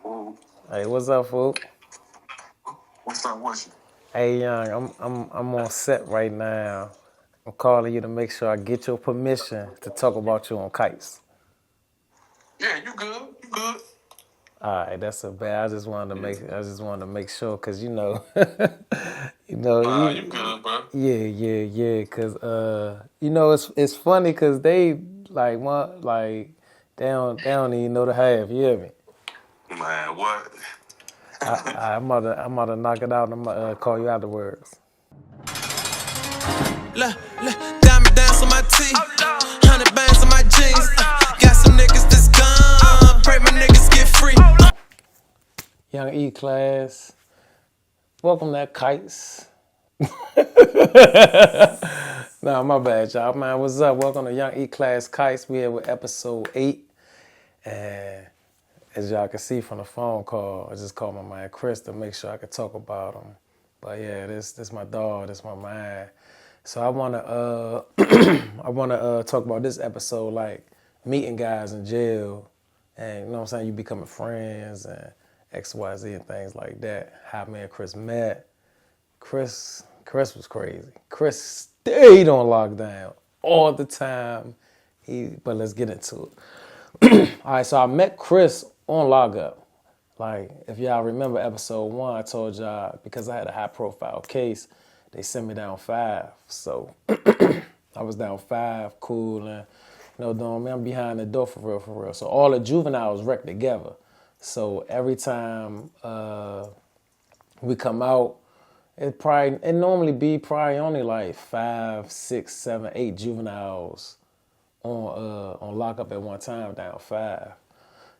Ooh, Hey, what's up, fool? what's up with you? Hey, young, I'm on set right now. I'm calling you to make sure I get your permission to talk about you on kites. Yeah, you good? You good? All right, that's a bad. Yeah. I just wanted to make sure, cause you know, Nah, you you, good, bro. yeah, cause it's funny, cause they like one like they don't even know the half. You hear me? Man, what? I'm about to knock it out. And I'm gonna call you afterwards. Look, look, diamond dance on my teeth, 100 bands on my jeans. Got some niggas that's gone, pray my niggas get free. Young E class, welcome to Kites. Nah, my bad, y'all. Man, what's up? Welcome to Young E Class Kites. We here with episode 8. And as y'all can see from the phone call, I just called my man Chris to make sure I could talk about him. But yeah, this my dog, this my man. So I wanna talk about this episode, like meeting guys in jail, and you know what I'm saying, you becoming friends and XYZ and things like that. How me and Chris met. Chris was crazy. Chris stayed on lockdown all the time. But let's get into it. All right, so I met Chris on lockup. Like, if y'all remember episode 1, I told y'all because I had a high profile case, they sent me down 5. So I was down 5, cool, and doing me, I'm behind the door for real. So all the juveniles wrecked together. So every time we come out, it normally be probably only like 5, 6, 7, 8 juveniles on lockup at one time, down 5.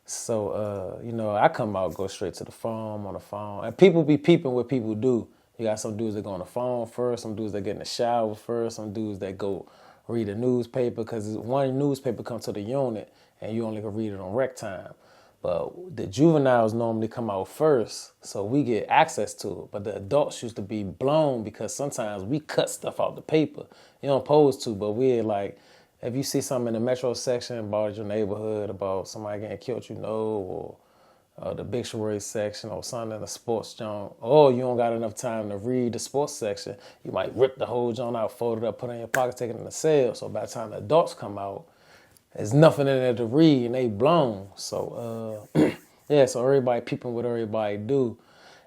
So I come out, go straight to the phone, on the phone, and people be peeping what people do. You got some dudes that go on the phone first, some dudes that get in the shower first, some dudes that go read a newspaper, because one newspaper comes to the unit and you only can read it on rec time. But the juveniles normally come out first, so we get access to it. But the adults used to be blown because sometimes we cut stuff out the paper. You don't supposed to, but we're like, if you see something in the metro section about your neighborhood, about somebody getting killed, or the obituary section, or something in the sports joint, or you don't got enough time to read the sports section, you might rip the whole joint out, fold it up, put it in your pocket, take it in the cell. So by the time the adults come out, there's nothing in there to read, and they blown. So yeah, so everybody peeping what everybody do,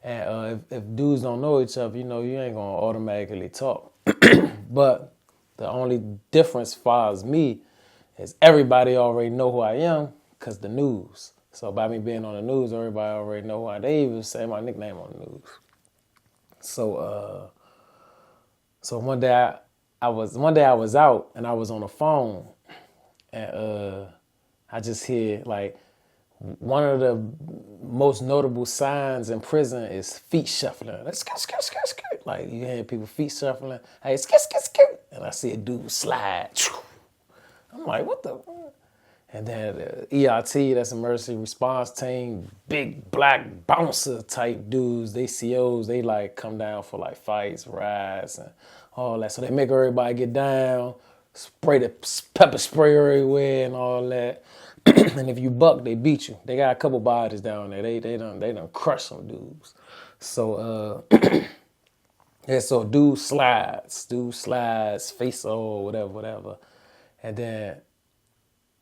and if dudes don't know each other, you ain't gonna automatically talk. But the only difference as far as me is everybody already know who I am because the news. So by me being on the news, everybody already know who I am. They even say my nickname on the news. So one day I was out and I was on the phone, and I just hear like one of the most notable signs in prison is feet shuffling. Like, skit, skit, skit, skit. Like you hear people feet shuffling. Hey, skit, skit, skit. And I see a dude slide. I'm like, what the? And then the ERT, that's emergency response team, big black bouncer type dudes, they COs, they like come down for like fights, rides, and all that. So they make everybody get down, spray the pepper spray everywhere and all that. And if you buck, they beat you. They got a couple bodies down there. They done crush some dudes. So yeah, so dude slides, face all, whatever. And then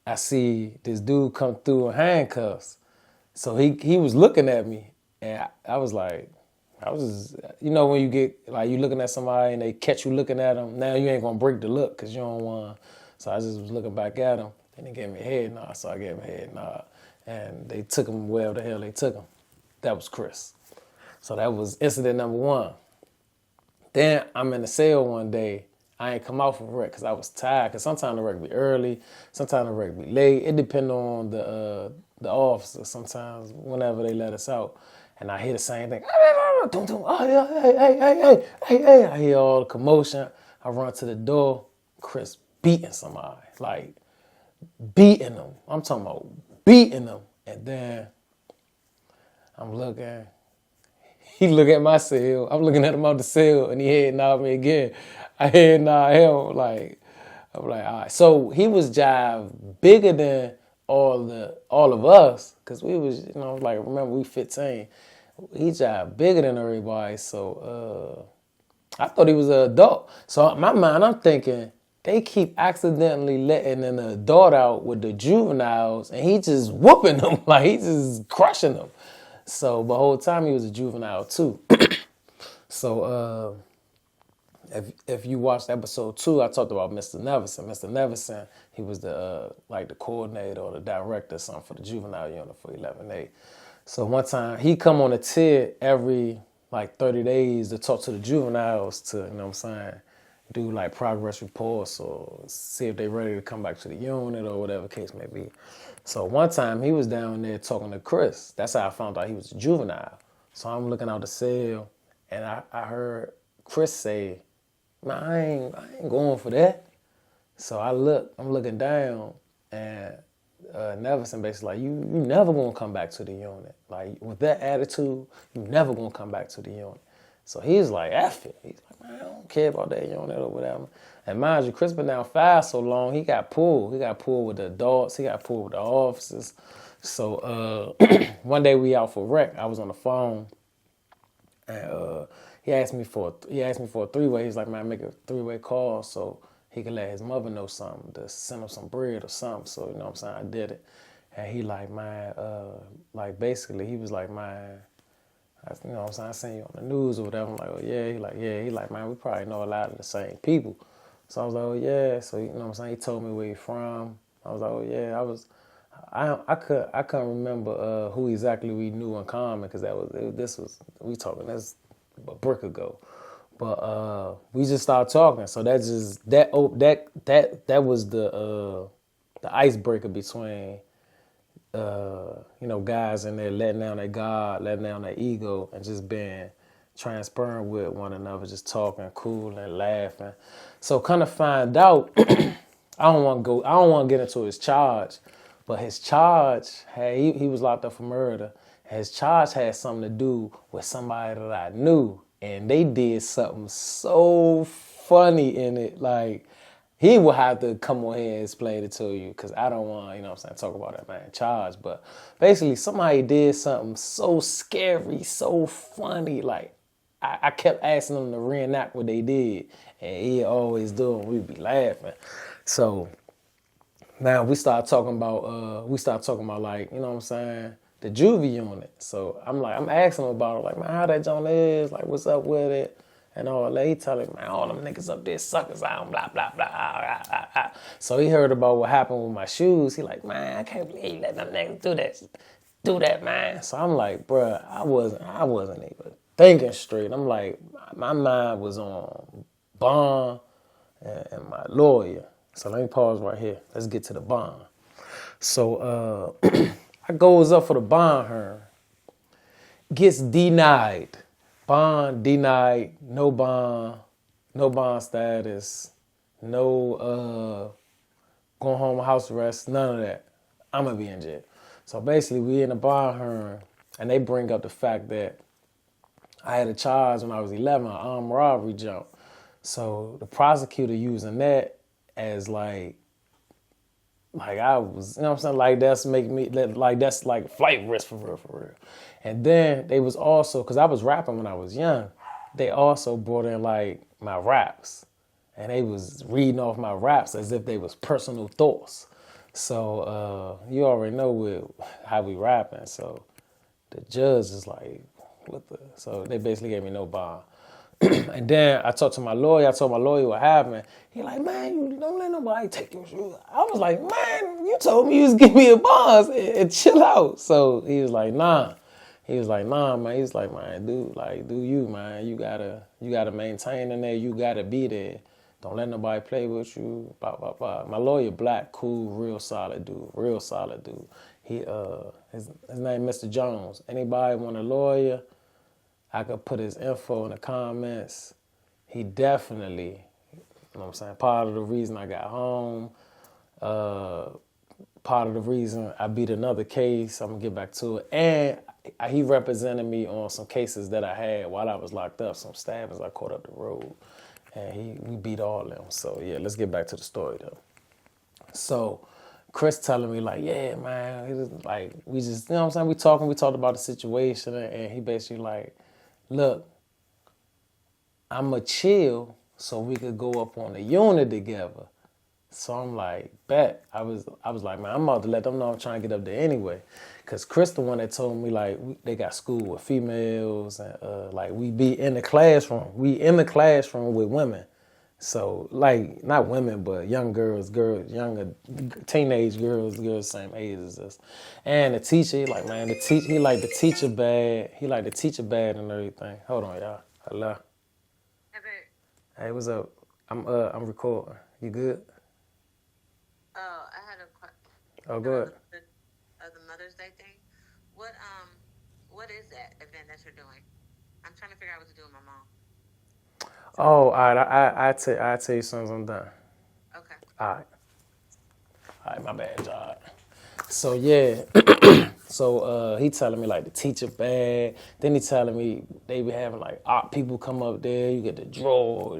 I see this dude come through in handcuffs. So he was looking at me, and I was like, when you get, like, you looking at somebody and they catch you looking at them, now you ain't gonna break the look because you don't want. So I just was looking back at him, and they gave me a head nod, so I gave him a head nod. And they took him wherever the hell they took him. That was Chris. So that was incident number 1. Then I'm in the cell one day. I ain't come out from rec because I was tired. Because sometimes the rec be early, sometimes the rec be late. It depends on the officer. Sometimes whenever they let us out, and I hear the same thing. Oh yeah, hey. I hear all the commotion. I run to the door. Chris beating somebody, like beating them. I'm talking about beating them. And then I'm looking. He look at my cell. I'm looking at him out the cell, and he head nod me again. I head nod him, like, I'm like, all right. So he was jive bigger than all of us, because we was, like, remember, we 15. He just bigger than everybody, so I thought he was an adult. So in my mind, I'm thinking, they keep accidentally letting an adult out with the juveniles, and he just whooping them, like he just crushing them. So the whole time he was a juvenile too. So if you watched episode 2, I talked about Mr. Neverson. Mr. Neverson, he was the like the coordinator or the director or something for the juvenile unit for 11A. So one time he come on a tier every like 30 days to talk to the juveniles to, you know what I'm saying, do like progress reports or see if they ready to come back to the unit or whatever case may be. So one time he was down there talking to Chris. That's how I found out he was a juvenile. So I'm looking out the cell and I heard Chris say, man, I ain't going for that. So I'm looking down, and Neverson basically like, you never gonna come back to the unit. Like, with that attitude, you never gonna come back to the unit. So he's like, F it. He's like, man, I don't care about that unit or whatever. And mind you, Chris been down 5 so long, he got pulled. He got pulled with the adults, he got pulled with the officers. So one day we out for rec, I was on the phone, and he asked me for a 3-way. He's like, man, make a 3-way call so he could let his mother know something, to send him some bread or something. So, you know what I'm saying, I did it. And he like, man, like basically he was like, man, you know what I'm saying, I seen you on the news or whatever. I'm like, oh yeah. He like, yeah. He like, man, we probably know a lot of the same people. So I was like, oh yeah. So, you know what I'm saying, he told me where he from. I was like, oh yeah. I couldn't remember who exactly we knew in common, because we talking this a brick ago. But we just started talking, so that was the icebreaker between guys in there letting down their guard, letting down their ego, and just being transparent with one another, just talking cool and laughing. So kind of find out, I don't want to get into his charge, but his charge he was locked up for murder. His charge had something to do with somebody that I knew. And they did something so funny in it. Like, he will have to come on here and explain it to you, because I don't want, you know what I'm saying, talk about that man in charge. But basically, somebody did something so scary, so funny. Like, I kept asking them to reenact what they did. And he always do, and we'd be laughing. So now we start talking about like, you know what I'm saying, the juvie unit. So I'm asking him about it, like, man, how that joint is, like, what's up with it, and all that. He telling me, man, all them niggas up there suckers out, blah, blah, blah, ah, ah, ah. So he heard about what happened with my shoes. He like, man, I can't believe you let them niggas do that, man. So I'm like, bruh, I wasn't even thinking straight. I'm like, my mind was on bond and my lawyer. So let me pause right here. Let's get to the bond. So I goes up for the bond hearing. Gets denied. Bond denied. No bond status. No going home house arrest. None of that. I'm gonna be in jail. So basically, we in a bond hearing, and they bring up the fact that I had a charge when I was 11, an armed robbery jump. So the prosecutor using that as like I was, you know what I'm saying? Like, that's making me, like, that's like flight risk for real. And then they was also, because I was rapping when I was young, they also brought in like my raps. And they was reading off my raps as if they was personal thoughts. So you already know how we rapping. So the judge is like, so they basically gave me no bond. And then I talked to my lawyer. I told my lawyer what happened. He like, man, you don't let nobody take your shoes. I was like, man, you told me you was giving me a bond and chill out. So he was like, nah. He was like, nah, man. He was like, man, do you, man. You gotta maintain in there. You gotta be there. Don't let nobody play with you. Blah, blah, blah. My lawyer, black, cool, real solid dude. He his name Mr. Jones. Anybody want a lawyer? I could put his info in the comments. He definitely, you know what I'm saying, part of the reason I got home, part of the reason I beat another case, I'm going to get back to it. And he represented me on some cases that I had while I was locked up, some stabbings I caught up the road. And we beat all of them. So, yeah, let's get back to the story, though. So, Chris telling me like, yeah, man, it was like we just, you know what I'm saying? We talked about the situation, and he basically like, look, I'ma chill so we could go up on a unit together. So I'm like, bet. I was like, man, I'm about to let them know I'm trying to get up there anyway. Cause Chris the one that told me like they got school with females and like we be in the classroom. We in the classroom with women. So like not women, but young girls, younger teenage girls same age as us. And the teacher, he like, man, he like the teacher bad. He like the teacher bad and everything. Hold on, y'all. Hello. Hey, what's up? I'm recording. You good? Oh, I had a question. Oh, good. The Mother's Day thing. What is that event that you're doing? I'm trying to figure out what to do with my mom. Oh, all right. I tell you something. I'm done. Okay. All right. My bad, y'all. So yeah. So he telling me like the teacher bad. Then he telling me they be having like art people come up there. You get the draw.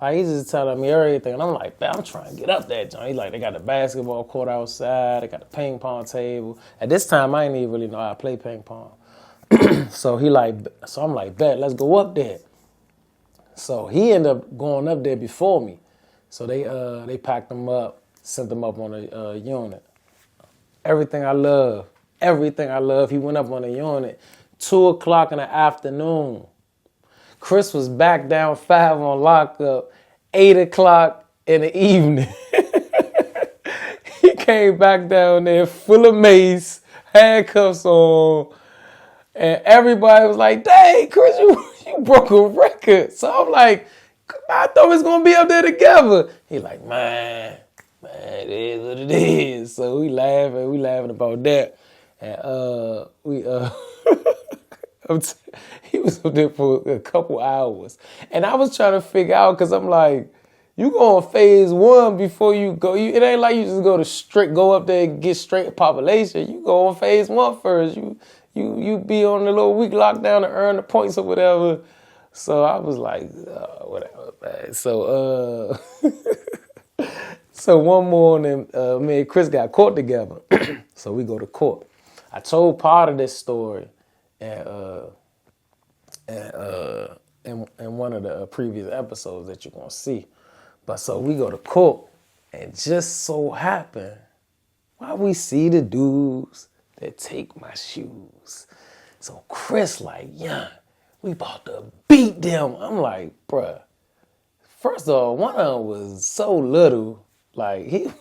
Like he's just telling me everything, and I'm like, man, I'm trying to get up that joint. He's like, they got the basketball court outside. They got the ping pong table. At this time, I didn't even really know how to play ping pong. So I'm like, bet, let's go up there. So he ended up going up there before me. So they packed him up, sent him up on a unit. Everything I love. He went up on a unit. 2:00 in the afternoon. Chris was back down 5 on lockup. 8:00 in the evening. He came back down there full of mace, handcuffs on, and everybody was like, dang, Chris, you broke a record. So I'm like, I thought we was going to be up there together. He like, man, it is what it is. So we laughing about that. And he was up there for a couple hours. And I was trying to figure out, because I'm like, you go on phase 1 before you go. It ain't like you just go up there and get straight population. You go on phase 1 first. You be on the little week lockdown to earn the points or whatever. So I was like, whatever, man. So so one morning, me and Chris got caught together. So we go to court. I told part of this story in one of the previous episodes that you're going to see. But so we go to court, and just so happen, why we see the dudes that take my shoes. So Chris like, yeah, we about to beat them. I'm like, bruh, first of all, one of them was so little, like he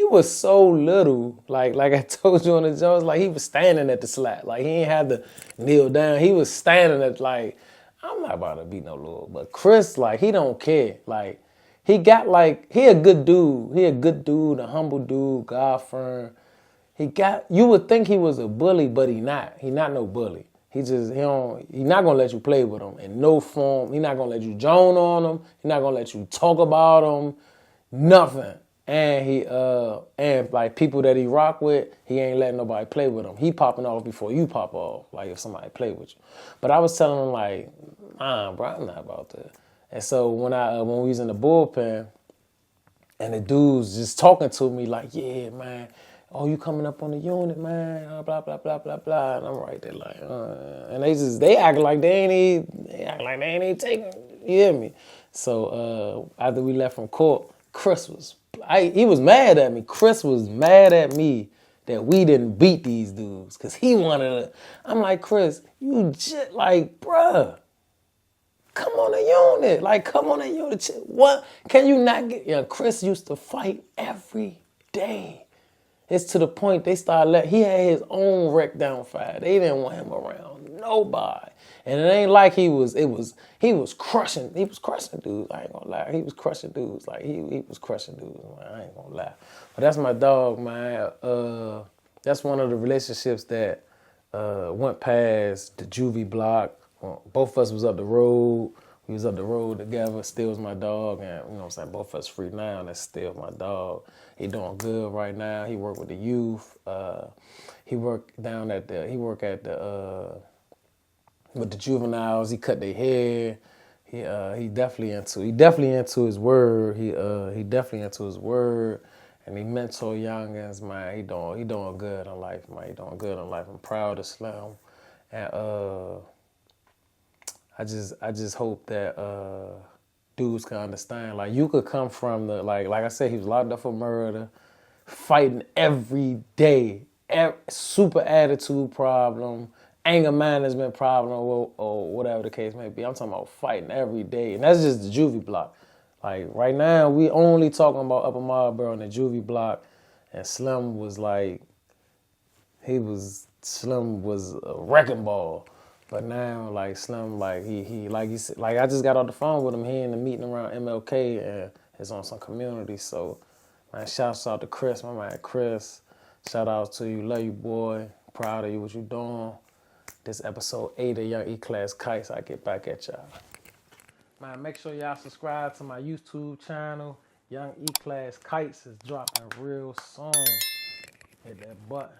was so little, like I told you on the Jones, like he was standing at the slap, like he ain't had to kneel down. He was standing at like, I'm not about to beat no little, but Chris, like he don't care, like he a good dude, a humble dude, God-fearing. You would think he was a bully, but he not. He not no bully. He not gonna let you play with him in no form. He not gonna let you joan on him. He not gonna let you talk about him. Nothing. And and like people that he rock with, he ain't letting nobody play with him. He popping off before you pop off, like if somebody play with you. But I was telling him like, nah, bro, I'm not about that. And so when we was in the bullpen, and the dude's just talking to me like, yeah, man, oh, you coming up on the unit, man, blah, blah, blah, blah, blah. And I'm right there like, and they act like they ain't even taking, you hear me? So after we left from court, he was mad at me. Chris was mad at me that we didn't beat these dudes, because he wanted to. I'm like, Chris, you just like, bruh, come on a unit. Like, come on a unit. What? Can you not get... Chris used to fight every day. It's to the point they started he had his own wreck down 5. They didn't want him around nobody. And it ain't like he was crushing dudes. I ain't gonna lie. He was crushing dudes. Like, he was crushing dudes. Man. I ain't gonna lie. But that's my dog, man. That's one of the relationships that went past the juvie block. Both of us was up the road. We was up the road together. Still was my dog. And, you know what I'm saying, both of us free now, and that's still my dog. He doing good right now. He work with the youth. He work with the juveniles. He cut their hair. He definitely into his word. He definitely into his word. and he mentor youngins, man. He doing good in life, man. He doing good in life. I'm proud of Slim, and I just hope that dudes can understand. Like you could come from the like I said, he was locked up for murder, fighting every day, super attitude problem, anger management problem, or whatever the case may be. I'm talking about fighting every day, and that's just the juvie block. Like right now, we only talking about Upper Marlboro and the juvie block, and Slim was like, Slim was a wrecking ball. But now, like Slim, like he said, like I just got off the phone with him. He in the meeting around MLK and is on some community. So, man, shouts out to Chris, my man Chris. Shout out to you, love you, boy. Proud of you, what you doing. This episode 8 of Young E-Class Kites. I get back at y'all. Man, make sure y'all subscribe to my YouTube channel. Young E-Class Kites is dropping real soon. Hit that button.